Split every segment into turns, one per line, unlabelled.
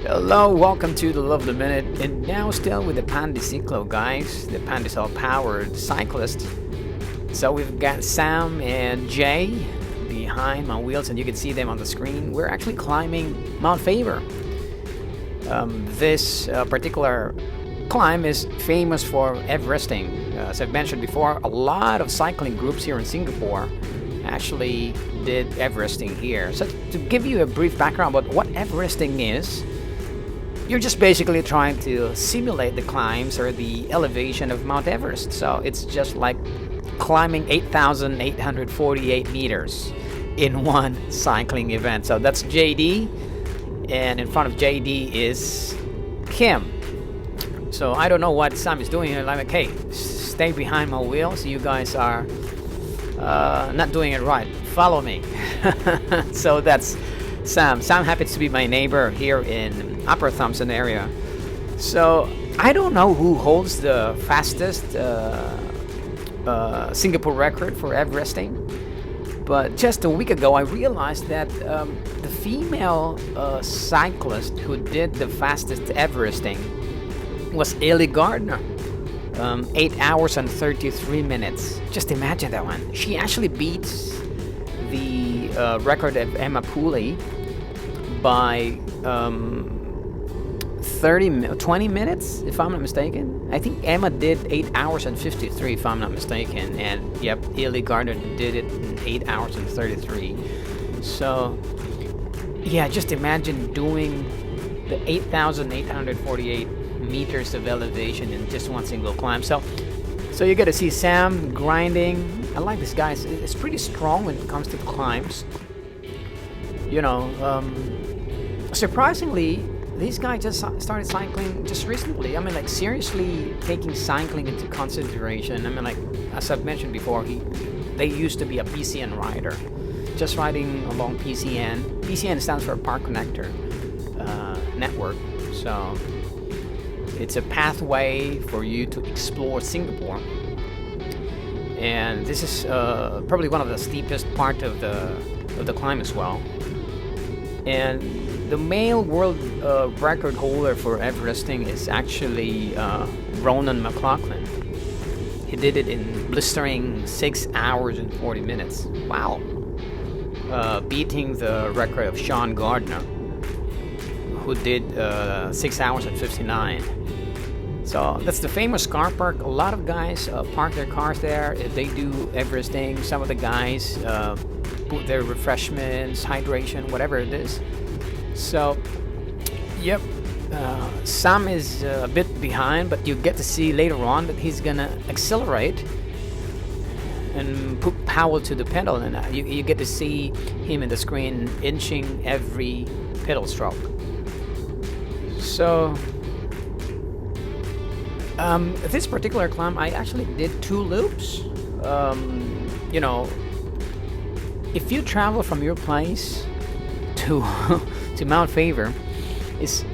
Hello, welcome to the Love the Minute, and now still with the PanDeSiklo guys, the PanDeSiklo Powered Cyclist. So we've got Sam and Jay behind my wheels, and you can see them on the screen. We're actually climbing Mount Faber. This particular climb is famous for Everesting. As I've mentioned before, a lot of cycling groups here in Singapore actually did Everesting here. So to give you a brief background about what Everesting is, you're just basically trying to simulate the climbs or the elevation of Mount Everest. So it's just like climbing 8,848 meters in one cycling event. So that's JD, and in front of JD is Kim. So I don't know what Sam is doing here. Like, hey, stay behind my wheel. So you guys are not doing it right. Follow me. So that's Sam. Sam happens to be my neighbor here in Upper Thompson area. So I don't know who holds the fastest Singapore record for Everesting, but just a week ago I realized that the female cyclist who did the fastest Everesting was Ellie Gardner. 8 hours and 33 minutes. Just imagine that one. She actually beats the record of Emma Pooley by 20 minutes, if I'm not mistaken. I think Emma did 8 hours and 53, if I'm not mistaken. And yep, Ellie Gardner did it in 8 hours and 33. So, yeah, just imagine doing the 8,848 meters of elevation in just one single climb. So you get to see Sam grinding. I like this guy. It's pretty strong when it comes to climbs. You know, surprisingly, this guy just started cycling just recently. I mean, like, seriously taking cycling into consideration. I mean, like, as I've mentioned before, they used to be a PCN rider, just riding along PCN. PCN stands for Park Connector Network. So it's a pathway for you to explore Singapore, and this is probably one of the steepest part of the climb as well. And the male world record holder for Everesting is actually Ronan McLaughlin. He did it in blistering 6 hours and 40 minutes. Wow. Beating the record of Sean Gardner, who did 6 hours and 59. So that's the famous car park. A lot of guys park their cars there. If they do Everesting, some of the guys put their refreshments, hydration, whatever it is. So, yep, Sam is a bit behind, but you get to see later on that he's gonna accelerate and put power to the pedal, and you get to see him in the screen inching every pedal stroke. So this particular climb, I actually did 2 loops. You know, if you travel from your place to to Mount Faber, it's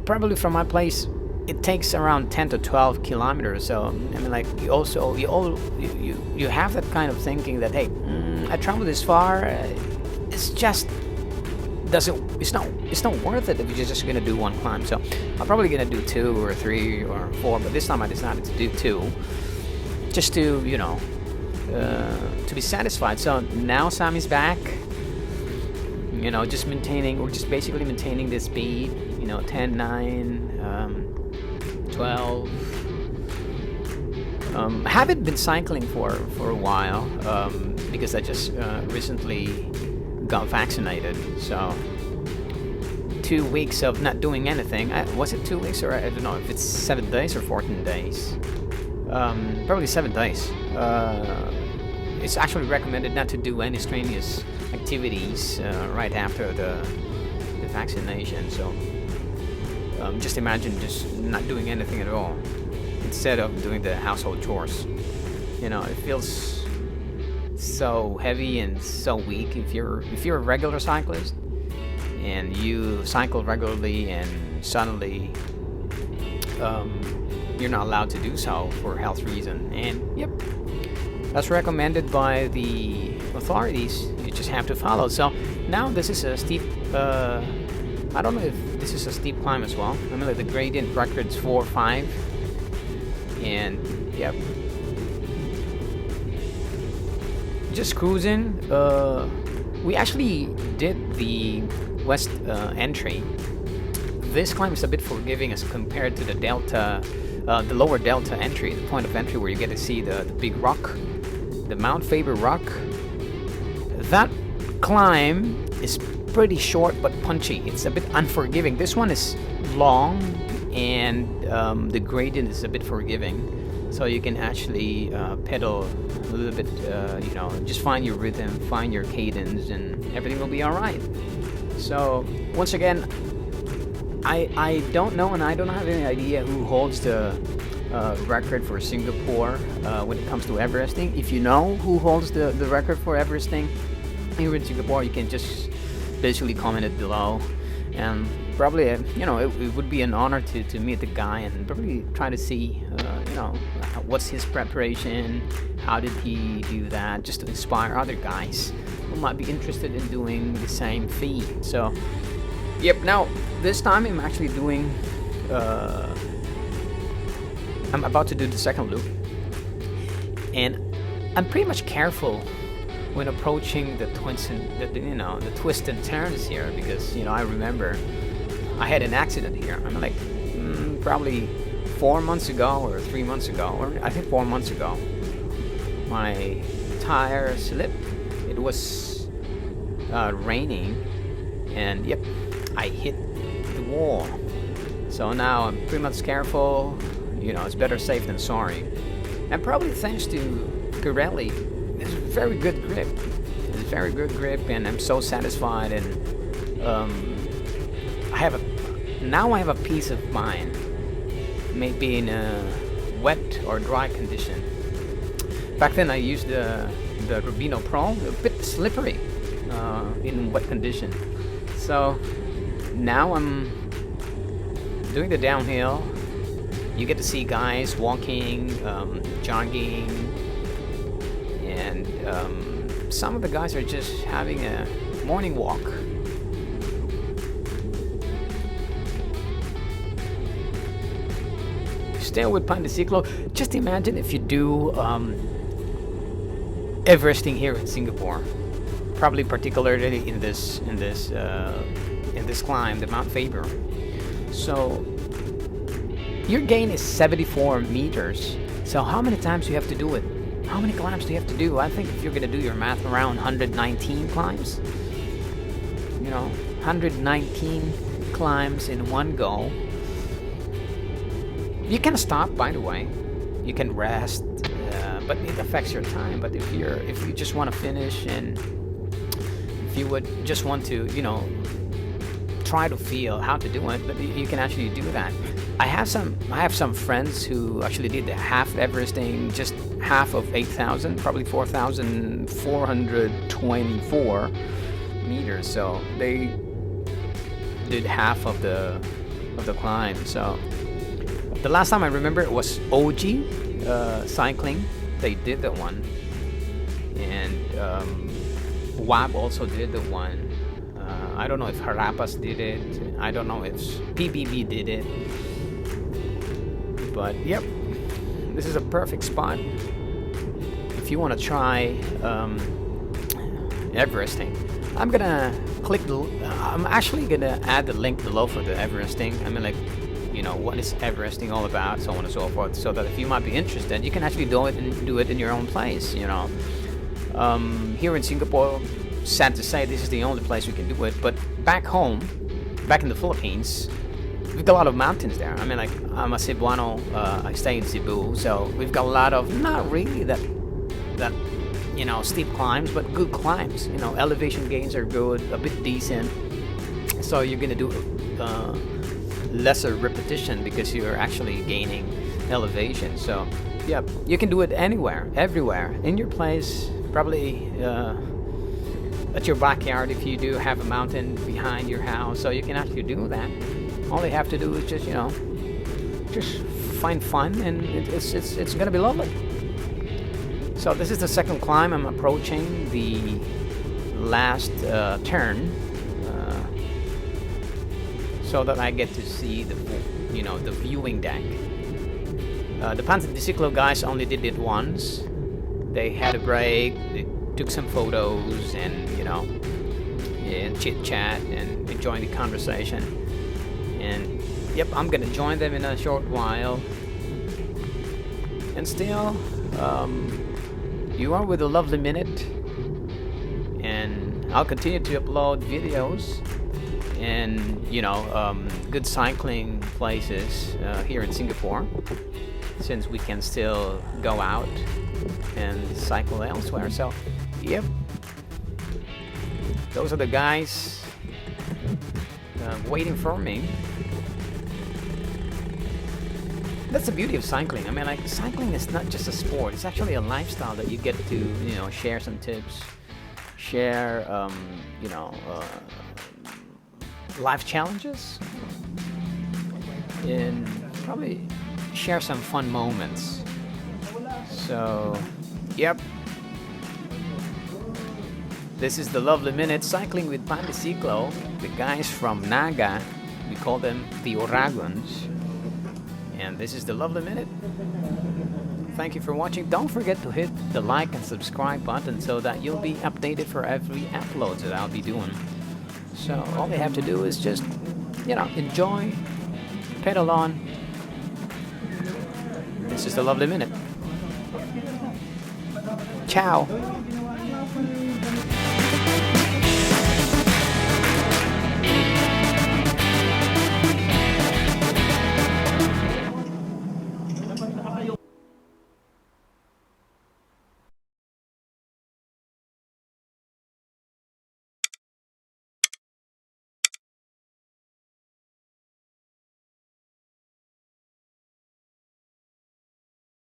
probably from my place it takes around 10 to 12 kilometers. So I mean, like, you have that kind of thinking that, hey, I traveled this far, it's not worth it if you're just gonna do one climb. So I'm probably gonna do 2 or 3 or 4, but this time I decided to do 2, just to, you know, to be satisfied. So now Sam is back, you know, we're just basically maintaining this speed, you know, 10, 9, 12. I haven't been cycling for a while because I just recently got vaccinated. So 2 weeks of not doing anything. Was it 2 weeks, or I don't know if it's 7 days or 14 days. Probably 7 days. It's actually recommended not to do any strenuous activities right after the vaccination. So just imagine just not doing anything at all instead of doing the household chores. You know, it feels so heavy and so weak if you're a regular cyclist and you cycle regularly and suddenly you're not allowed to do so for health reason. And yep, that's recommended by the authorities. You just have to follow. So now this is a steep I don't know if this is a steep climb as well. I mean, like the gradient record's 4 or 5. And, yep. Just cruising. We actually did the west entry. This climb is a bit forgiving as compared to the delta, the lower delta entry, the point of entry where you get to see the big rock, the Mount Faber rock. That climb is pretty short but punchy. It's a bit unforgiving. This one is long and the gradient is a bit forgiving, so you can actually pedal a little bit, you know, just find your rhythm, find your cadence, and everything will be all right. So once again, I don't know, and I don't have any idea who holds the record for Singapore when it comes to Everesting. If you know who holds the record for Everesting here in Singapore, you can just basically comment it below, and probably you know, it would be an honor to meet the guy and probably try to see you know, what's his preparation, how did he do that, just to inspire other guys who might be interested in doing the same feat. So yep, now this time I'm actually doing I'm about to do the second loop, and I'm pretty much careful when approaching the twists and you know, the twists and turns here, because you know, I remember I had an accident here. I'm like probably 4 months ago or 3 months ago, or I think 4 months ago. My tire slipped. It was raining, and yep, I hit the wall. So now I'm pretty much careful. You know, it's better safe than sorry. And probably thanks to Pirelli, it's very good grip. It's very good grip, and I'm so satisfied. And I have a peace of mind. Maybe in a wet or dry condition. Back then I used the Rubino Pro, a bit slippery in wet condition. So now I'm doing the downhill. You get to see guys walking, jogging, and some of the guys are just having a morning walk. Still with PanDeSiklo, just imagine if you do Everesting here in Singapore, probably particularly in this climb, the Mount Faber. So your gain is 74 meters. So how many times do you have to do it? How many climbs do you have to do? I think if you're gonna do your math, around 119 climbs. You know, 119 climbs in one go. You can stop, by the way. You can rest, but it affects your time. But if you just want to finish, and if you would just want to, you know, try to feel how to do it, but you can actually do that. I have some friends who actually did the half Everesting, just half of 8,000, probably 4,424 meters. So they did half of the climb. So the last time I remember it was OG Cycling. They did that one, and WAB also did the one. I don't know if Harapas did it. I don't know if PBB did it. But yep, this is a perfect spot if you want to try Everesting. I'm actually gonna add the link below for the Everesting. I mean, like, you know, what is Everesting all about, so on and so forth, so that if you might be interested, you can actually do it in your own place, you know. Here in Singapore, sad to say, this is the only place we can do it, but back home, back in the Philippines, we've got a lot of mountains there. I mean, like, I'm a Cebuano, I stay in Cebu, so we've got a lot of, not really that you know, steep climbs, but good climbs. You know, elevation gains are good, a bit decent, so you're gonna do lesser repetition because you're actually gaining elevation. So yeah, you can do it anywhere, everywhere, in your place, probably at your backyard if you do have a mountain behind your house. So you can actually do that. All you have to do is just, you know, just find fun, and it's gonna be lovely. So this is the second climb. I'm approaching the last turn. so that I get to see the the viewing deck. The PanDeSiklo guys only did it once. They had a break, they took some photos, and and chit chat and enjoying the conversation. And yep, I'm gonna join them in a short while. And still, you are with a lovely minute, and I'll continue to upload videos and good cycling places here in Singapore, since we can still go out and cycle elsewhere. So yep, those are the guys waiting for me. That's the beauty of cycling. I mean, like, cycling is not just a sport, it's actually a lifestyle that you get to share some tips, share life challenges, and probably share some fun moments. So yep, this is the Lovely Minute Cycling with PanDeSiklo, the guys from Naga. We call them the Uragonz. And this is the Lovely Minute. Thank you for watching. Don't forget to hit the like and subscribe button so that you'll be updated for every upload that I'll be doing. So all they have to do is just enjoy, pedal on. This is the Lovely Minute. Ciao.